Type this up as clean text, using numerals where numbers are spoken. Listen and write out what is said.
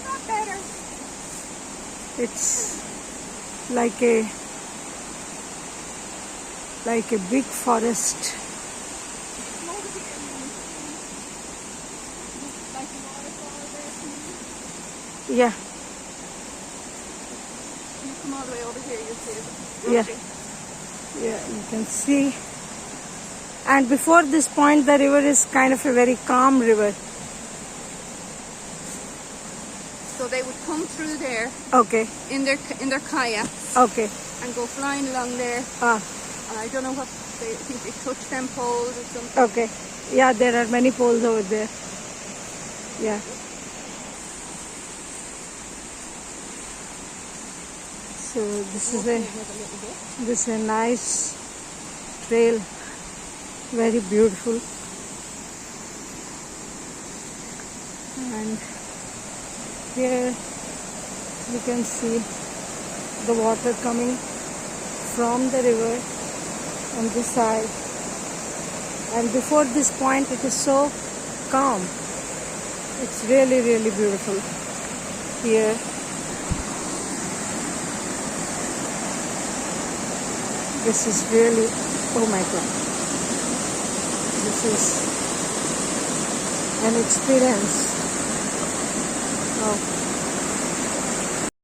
not better. It's like a big forest. Like a waterfall there. Yeah, You come all the way over here, you'll see it. yeah, yeah, you can see. And before this point, the river is kind of a very calm river. So they would come through there Okay, in their kayaks okay. and go flying along there. Ah, And I don't know what I think they touch them poles or something. okay. Yeah, there are many poles over there. Yeah. So this is a nice trail, very beautiful. And here you can see the water coming from the river on this side. And before this point, it is so calm. It's really, really beautiful here. This is really, oh my God. This is an experience of